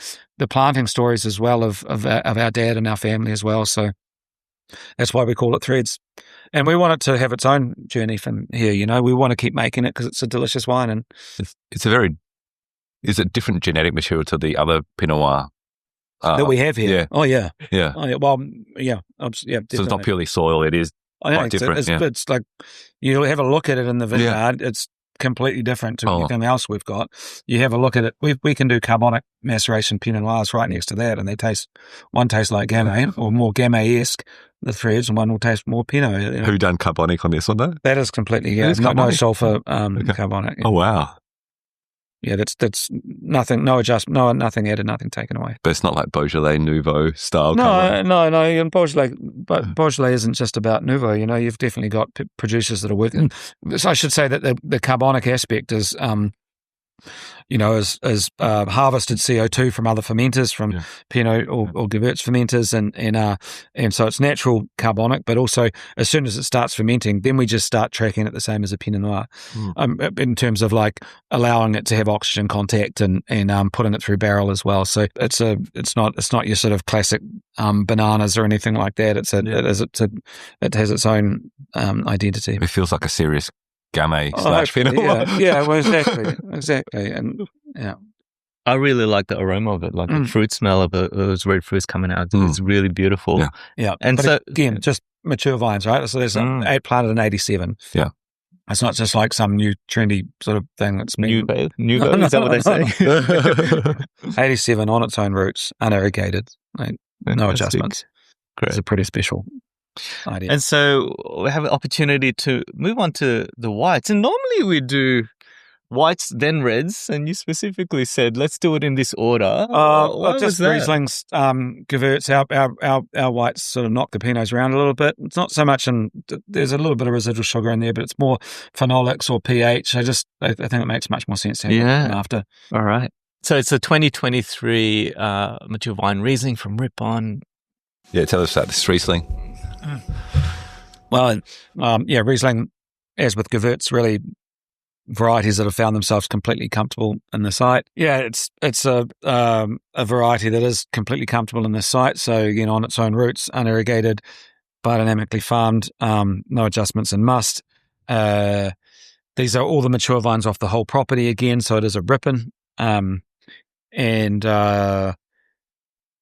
Speaker 1: planting stories as well of our dad and our family as well. So. That's why we call it Threads. And we want it to have its own journey from here, We want to keep making it because it's a delicious wine. And
Speaker 3: is it different genetic material to the other Pinot Noir?
Speaker 1: That we have here?
Speaker 3: Yeah.
Speaker 1: Oh, yeah.
Speaker 3: Yeah.
Speaker 1: Oh, yeah. Well, yeah. Definitely.
Speaker 3: So it's not purely soil, it is quite different.
Speaker 1: It's like, you have a look at it in the vineyard, it's completely different to anything else we've got. You have a look at it. We can do carbonic maceration Pinot Noirs right next to that, and one tastes like Gamay or more Gamay-esque, the Threads, and one will taste more Pinot.
Speaker 3: Who done carbonic on this one though?
Speaker 1: That is completely no sulfur carbonic.
Speaker 3: Oh wow.
Speaker 1: Yeah, that's nothing. No adjustment. Nothing added. Nothing taken away.
Speaker 3: But it's not like Beaujolais Nouveau style.
Speaker 1: No. And Beaujolais isn't just about Nouveau. You've definitely got producers that are working. So I should say that the carbonic aspect is as harvested CO2 from other fermenters, from Pinot or Gewurz fermenters, and so it's natural carbonic. But also, as soon as it starts fermenting, then we just start tracking it the same as a Pinot Noir, in terms of like allowing it to have oxygen contact and putting it through barrel as well. So it's not your sort of classic bananas or anything like that. It has its own identity.
Speaker 3: It feels like a serious Gamay / Pinot Noir.
Speaker 1: Yeah, well, exactly, and yeah.
Speaker 2: I really like the aroma of it, like the fruit smell of those red fruits coming out. It's really beautiful.
Speaker 1: Yeah.
Speaker 2: And
Speaker 1: but
Speaker 2: so
Speaker 1: again, just mature vines, right? So there's eight planted in 87.
Speaker 3: Yeah.
Speaker 1: It's not just like some new trendy sort of thing that's been...
Speaker 2: Nouveau, is that what they say?
Speaker 1: 87 on its own roots, unirrigated, like, no adjustments.
Speaker 2: Great.
Speaker 1: It's a pretty special idea.
Speaker 2: And so we have an opportunity to move on to the whites. And normally we do whites, then reds, and you specifically said, let's do it in this order. Why
Speaker 1: just
Speaker 2: was that?
Speaker 1: Riesling's Gewürz, our whites sort of knock the Pinots around a little bit. It's not so much there's a little bit of residual sugar in there, but it's more phenolics or pH. I think it makes much more sense to have them after.
Speaker 2: All right. So it's a 2023 mature wine Riesling from Rippon.
Speaker 3: Yeah, tell us about this Riesling.
Speaker 1: Well, Riesling, as with Gewürz, really varieties that have found themselves completely comfortable in the site. Yeah, it's a variety that is completely comfortable in the site. So again, on its own roots, unirrigated, biodynamically farmed, no adjustments in must. These are all the mature vines off the whole property again. So it is a Rippon, and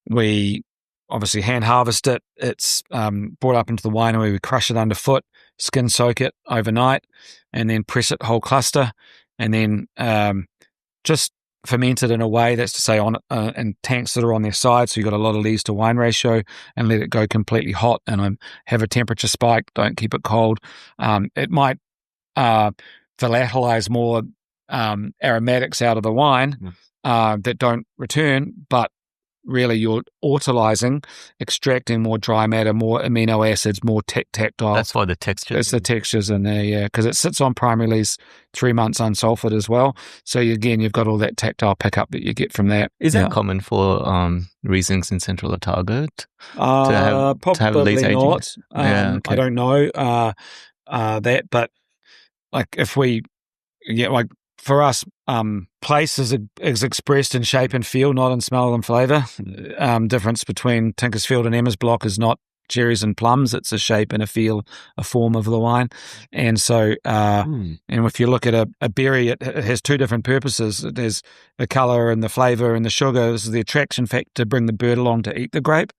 Speaker 1: we obviously hand harvest it. It's brought up into the winery. We crush it underfoot, skin soak it overnight, and then press it whole cluster, and then just ferment it in a way, that's to say on in tanks that are on their side. So you've got a lot of lees to wine ratio, and let it go completely hot and have a temperature spike. Don't keep it cold. It might volatilize more aromatics out of the wine that don't return, but really you're autolyzing, extracting more dry matter, more amino acids, more tactile.
Speaker 2: That's why the texture.
Speaker 1: It's the textures in there, yeah, because it sits on primary lees 3 months unsulfured as well. So again, you've got all that tactile pickup that you get from that.
Speaker 2: Is that common for Rieslings in Central Otago to have lees aging?
Speaker 1: Not. I don't know that, but like if we, for us, place is expressed in shape and feel, not in smell and flavour. Difference between Tinkersfield and Emma's Block is not cherries and plums. It's a shape and a feel, a form of the wine. And so, and if you look at a berry, it has two different purposes. There's the colour and the flavour and the sugar. This is the attraction factor to bring the bird along to eat the grape.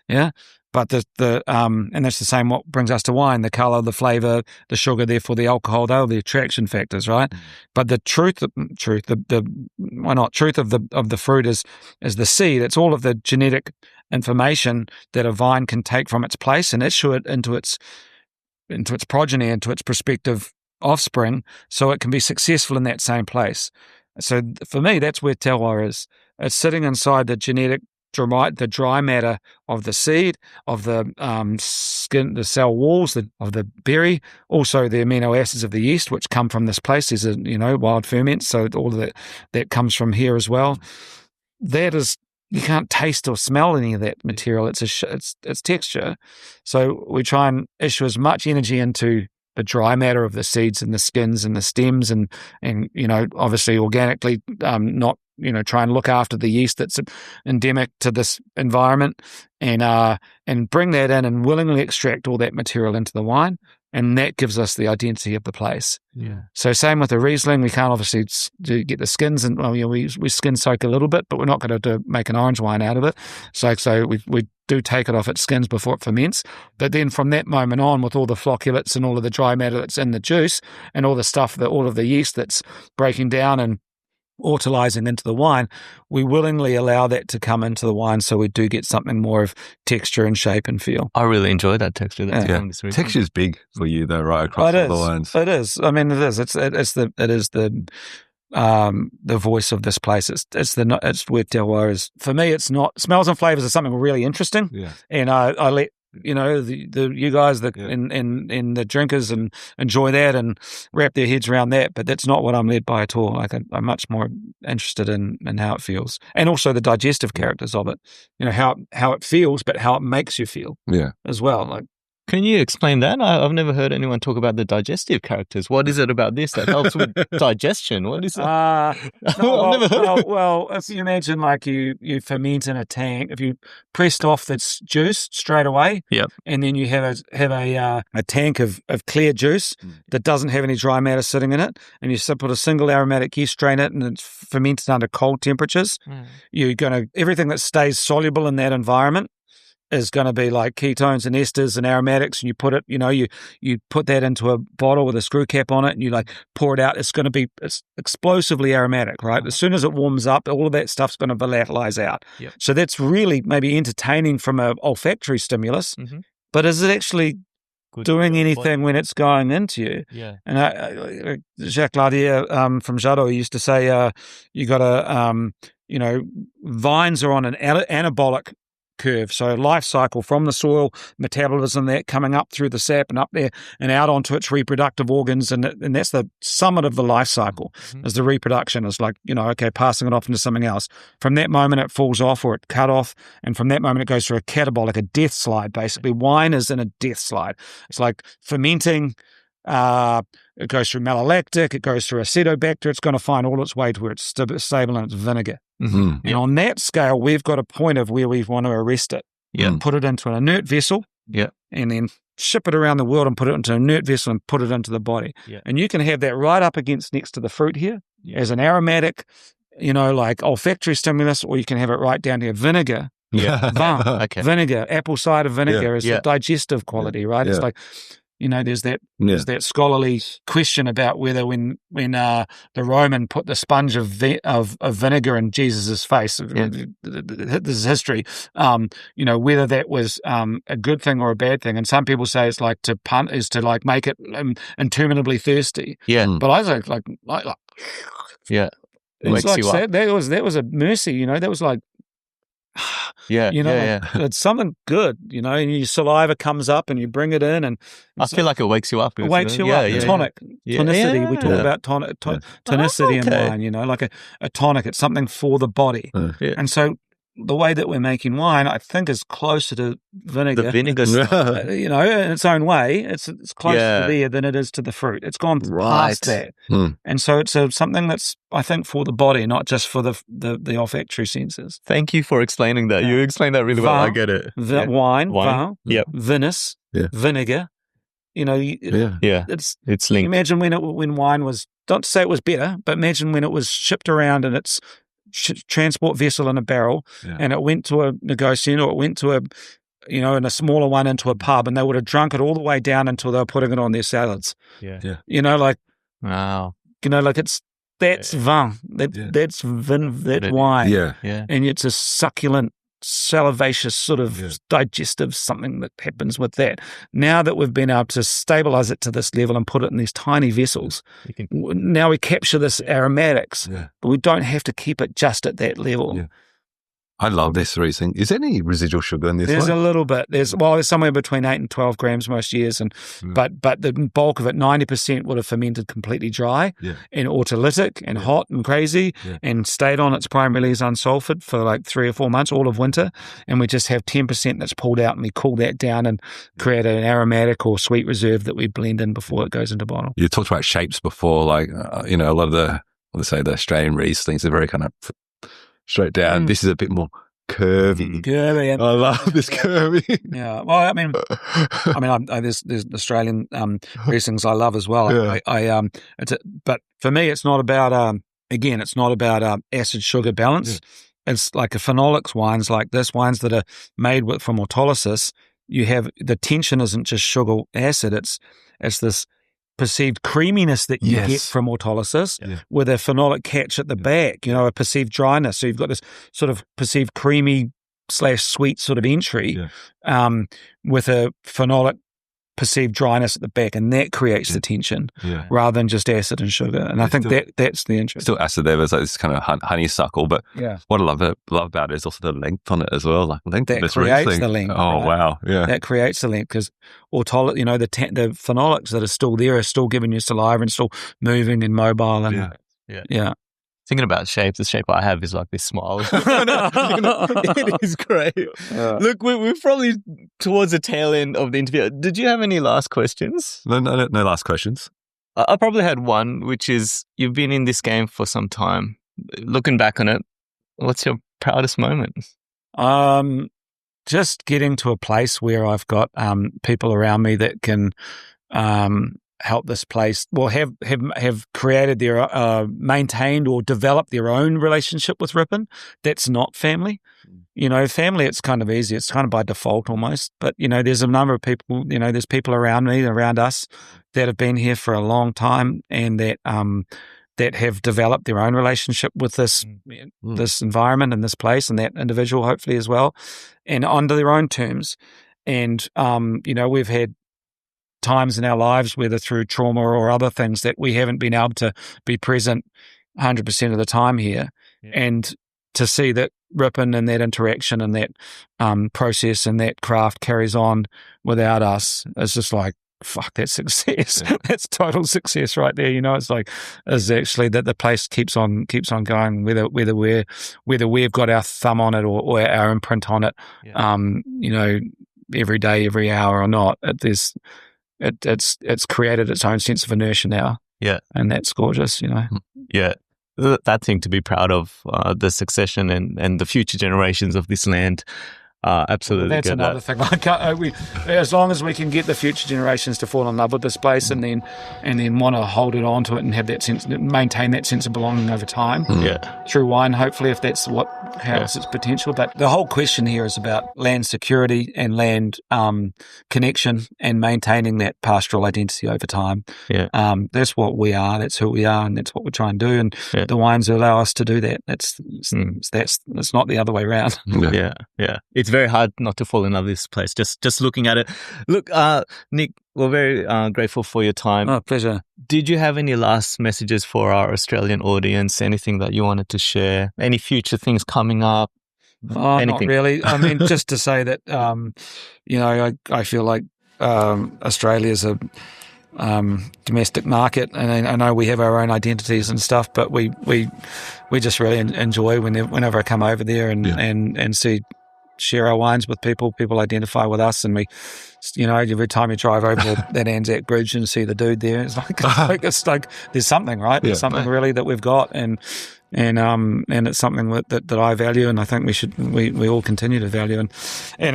Speaker 1: Yeah. But and that's the same what brings us to wine: the color, the flavor, the sugar, therefore the alcohol. They're the attraction factors, right? But the truth of the fruit is the seed. It's all of the genetic information that a vine can take from its place and issue it into its progeny, into its prospective offspring, so it can be successful in that same place. So for me, that's where terroir is. It's sitting inside the genetic, the dry matter of the seed, of the skin, the cell walls of the berry, also the amino acids of the yeast, which come from this place. These are, wild ferments, so all of that comes from here as well. That is, you can't taste or smell any of that material. It's texture. So we try and issue as much energy into the dry matter of the seeds and the skins and the stems, and obviously organically, not try and look after the yeast that's endemic to this environment, and bring that in and willingly extract all that material into the wine, and that gives us the identity of the place.
Speaker 2: Yeah.
Speaker 1: So same with the Riesling, we can't obviously get the skins, and we skin soak a little bit, but we're not going to make an orange wine out of it. So we do take it off its skins before it ferments. But then from that moment on, with all the flocculates and all of the dry matter that's in the juice and all the stuff, all of the yeast that's breaking down and autolyzing into the wine, we willingly allow that to come into the wine, so we do get something more of texture and shape and feel.
Speaker 2: I really enjoy that texture.
Speaker 3: Texture is big for you, though, right across all the wines.
Speaker 1: It is. I mean, it is. It is the voice of this place. It's where terroir is. For me, it's not. Smells and flavors are something really interesting.
Speaker 3: Yeah.
Speaker 1: And I let you guys and the drinkers and enjoy that and wrap their heads around that, but that's not what I'm led by at all. Like I'm much more interested in how it feels, and also the digestive characters of it. How it feels, but how it makes you feel.
Speaker 3: Yeah.
Speaker 1: As well. Like
Speaker 2: Can you explain that? I've never heard anyone talk about the digestive characters. What is it about this that helps with digestion? What is it?
Speaker 1: I've never heard well, if you imagine like you ferment in a tank, if you pressed off this juice straight away, and then you have a tank of clear juice that doesn't have any dry matter sitting in it, and you put a single aromatic yeast strain it, and it's fermented under cold temperatures, everything that stays soluble in that environment is going to be like ketones and esters and aromatics, and you put it, you put that into a bottle with a screw cap on it, and you like pour it out. It's explosively aromatic, right? As soon as it warms up, all of that stuff's going to volatilize out. So that's really maybe entertaining from an olfactory stimulus, but is it actually doing anything when it's going into you? And Jacques Lardier from Jadot used to say, you got to, vines are on an anabolic curve, so life cycle from the soil, metabolism that coming up through the sap and up there and out onto its reproductive organs, and that's the summit of the life cycle. Is the reproduction is like passing it off into something else. From that moment it falls off or it cut off, and from that moment it goes through a catabolic, a death slide. Basically, wine is in a death slide. It's like fermenting. It goes through malolactic, it goes through acetobacter, it's going to find all its way to where it's stable and it's vinegar. And on that scale, we've got a point of where we want to arrest it. Put it into an inert vessel, and then ship it around the world and put it into an inert vessel and put it into the body. And you can have that right up against next to the fruit here as an aromatic, like olfactory stimulus, or you can have it right down here, vinegar. Vin, vinegar, apple cider vinegar is the digestive quality, right? It's like, there's that scholarly question about whether when the Roman put the sponge of vinegar in Jesus's face, this is history, whether that was a good thing or a bad thing. And some people say it's like to make it interminably thirsty. But I was like
Speaker 2: it
Speaker 1: wakes
Speaker 2: you up.
Speaker 1: That was a mercy, that was like. It's something good, and your saliva comes up and you bring it in, and
Speaker 2: I feel like it wakes you up.
Speaker 1: It wakes you up. Tonic, tonicity. We talk about tonicity in wine. Like a tonic. It's something for the body, and so the way that we're making wine, I think, is closer to vinegar.
Speaker 2: The vinegar,
Speaker 1: in its own way, it's closer to there than it is to the fruit. It's gone past that, and so it's something that's, I think, for the body, not just for the olfactory senses.
Speaker 2: Thank you for explaining that. You explained that really well. I get it.
Speaker 1: Wine, vinous, vinegar.
Speaker 2: It's linked.
Speaker 1: Imagine when wine was, not to say it was better, but imagine when it was shipped around in its transport vessel in a barrel, and it went to a negociant, or it went to in a smaller one into a pub, and they would have drunk it all the way down until they were putting it on their salads.
Speaker 2: Wow.
Speaker 1: That's vin. That's wine. And it's a succulent, salivaceous sort of digestive something that happens with that. Now that we've been able to stabilize it to this level and put it in these tiny vessels, now we capture this aromatics, but we don't have to keep it just at that level.
Speaker 3: I love this Riesling. Is there any residual sugar in this?
Speaker 1: There's a little bit. There's somewhere between 8 and 12 grams most years, but the bulk of it, 90%, would have fermented completely dry and autolytic and hot and crazy and stayed on its prime release unsulfured for like 3 or 4 months, all of winter, and we just have 10% that's pulled out, and we cool that down and create an aromatic or sweet reserve that we blend in before it goes into bottle.
Speaker 3: You talked about shapes before, like a lot of the Australian Rieslings are very kind of straight down. This is a bit more curvy.
Speaker 1: I
Speaker 3: love this curvy.
Speaker 1: Well, there's Australian Rieslings I love as well. But for me, it's not about it's not about acid sugar balance. It's like a phenolics wines like this, wines that are made from autolysis. You have the tension isn't just sugar acid. It's this perceived creaminess that you get from autolysis with a phenolic catch at the back, a perceived dryness. So you've got this sort of perceived creamy / sweet sort of entry with a phenolic perceived dryness at the back, and that creates the tension rather than just acid and sugar. And I think that's the interest.
Speaker 3: Still acid there. There's like this kind of honeysuckle, but what I love about it is also the length on it as well. Like length
Speaker 1: that creates the length.
Speaker 3: Oh right? Wow,
Speaker 1: that creates the length because the phenolics that are still there are still giving you saliva and still moving and mobile and
Speaker 2: Thinking about shapes, the shape I have is like this smile. It is great. Yeah. Look, we're probably towards the tail end of the interview. Did you have any last questions?
Speaker 3: No last questions.
Speaker 2: I probably had one, which is you've been in this game for some time. Looking back on it, what's your proudest moment?
Speaker 1: Just getting to a place where I've got people around me that can help this place, well, have created their maintained or developed their own relationship with Rippon. That's not family. Family, it's kind of easy. It's kind of by default almost. But, there's a number of people, there's people around me, around us that have been here for a long time and that have developed their own relationship with this environment and this place and that individual hopefully as well, and under their own terms. And, we've had times in our lives, whether through trauma or other things, that we haven't been able to be present 100% of the time here. Yeah. And to see that Rippon and that interaction and that process and that craft carries on without us, it's just like, fuck, that's success. Yeah. That's total success right there. It's actually that the place keeps on going, whether we've got our thumb on it or our imprint on it, every day, every hour or not. It's created its own sense of inertia now.
Speaker 2: Yeah.
Speaker 1: And that's gorgeous,
Speaker 2: Yeah. That thing to be proud of, the succession and the future generations of this land. Absolutely.
Speaker 1: That's another thing. As long as we can get the future generations to fall in love with this place and then want to hold it on to it and have that sense, maintain that sense of belonging over time.
Speaker 2: Yeah.
Speaker 1: Through wine, hopefully, if that's what has its potential. But the whole question here is about land security and land connection and maintaining that pastoral identity over time.
Speaker 2: Yeah.
Speaker 1: That's what we are. That's who we are, and that's what we try and do. And the wines allow us to do that. It's not the other way around.
Speaker 2: Yeah. It's very hard not to fall in love with this place. Just looking at it. Look, Nick, we're very grateful for your time.
Speaker 1: Oh, pleasure.
Speaker 2: Did you have any last messages for our Australian audience? Anything that you wanted to share? Any future things coming up?
Speaker 1: Not really. I mean, just to say that, I feel like Australia's a domestic market, and I know we have our own identities and stuff, but we just really enjoy whenever I come over there and share our wines with people. People identify with us, and we, every time you drive over that Anzac Bridge and see the dude there, it's like there's something, right? There's something really that we've got, and it's something that I value, and I think we all continue to value. And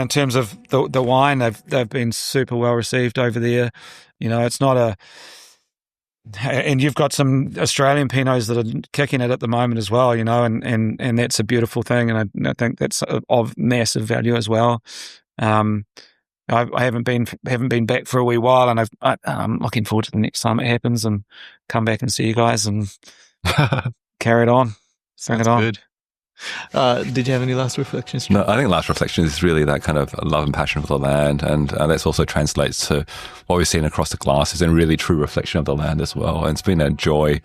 Speaker 1: in terms of the wine, they've been super well received over there. It's not and you've got some Australian Pinots that are kicking it at the moment as well, and that's a beautiful thing, and I think that's of massive value as well. I haven't been back for a wee while, and I'm looking forward to the next time it happens and come back and see you guys and carry it on.
Speaker 2: Sounds good. Did you have any last reflections?
Speaker 3: No, I think last reflection is really that kind of love and passion for the land, and that also translates to what we've seen across the glasses and really true reflection of the land as well. And it's been a joy.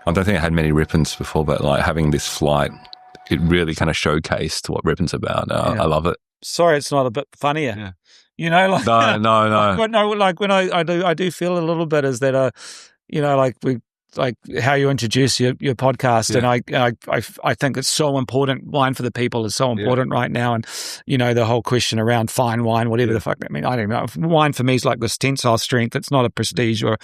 Speaker 3: I don't think I had many Rippons before, but like having this flight, it really kind of showcased what Rippon's about. I love it.
Speaker 1: Sorry, it's not a bit funnier.
Speaker 3: No.
Speaker 1: Like when I do feel a little bit is that like how you introduce your podcast, and I think it's so important. Wine for the people is so important right now, and the whole question around fine wine, whatever the fuck that means. I don't know. Wine for me is like this tensile strength. It's not a prestige or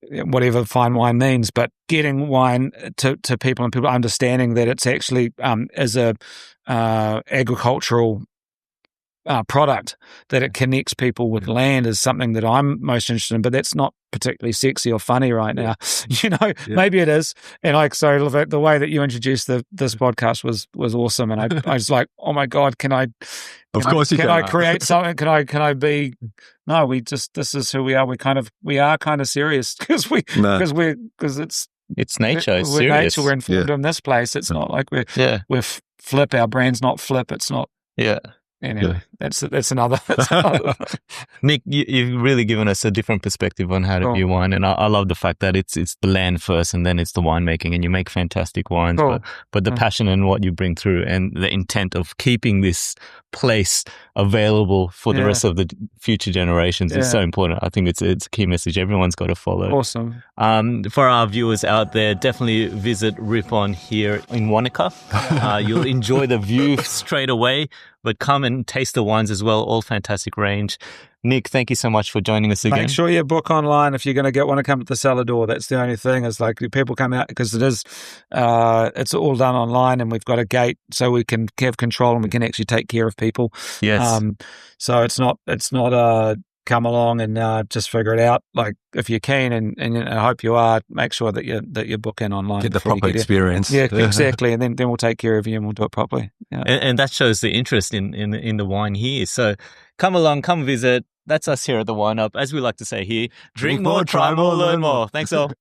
Speaker 1: whatever fine wine means, but getting wine to people and people understanding that it's actually as a agricultural product, that it connects people with land, is something that I'm most interested in, but that's not particularly sexy or funny right now. Maybe it is. And the way that you introduced this podcast was awesome. And I was like, oh my God, can I create something? Can I be, no, this is who we are. We are kind of serious because
Speaker 2: it's nature. It's
Speaker 1: we're
Speaker 2: serious.
Speaker 1: Nature. We're informed in this place. It's not like we're flip. Our brand's not flip. It's not.
Speaker 2: Yeah.
Speaker 1: anyway, that's another. That's another.
Speaker 2: Nick, you've really given us a different perspective on how to view wine, and I love the fact that it's the land first, and then it's the winemaking, and you make fantastic wines. But the passion and what you bring through, and the intent of keeping this place available for the rest of the future generations is so important. I think it's a key message everyone's got to follow.
Speaker 1: Awesome.
Speaker 2: For our viewers out there, definitely visit Rippon here in Wanaka. You'll enjoy the view straight away, but come and taste the wines as well. All fantastic range. Nick, thank you so much for joining us again.
Speaker 1: Make sure you book online if you're going to want to come to the cellar door. That's the only thing. Is like people come out because it's all done online, and we've got a gate so we can have control and we can actually take care of people.
Speaker 2: Yes.
Speaker 1: So it's not come along and just figure it out. Like if you're keen, and I hope you are, make sure that you book in online.
Speaker 3: Get the proper experience.
Speaker 1: Yeah, exactly. And then we'll take care of you and we'll do it properly. Yeah.
Speaker 2: And that shows the interest in the wine here. So come along, come visit. That's us here at the Wine Up. As we like to say here, drink more, try more, learn more. Thanks all.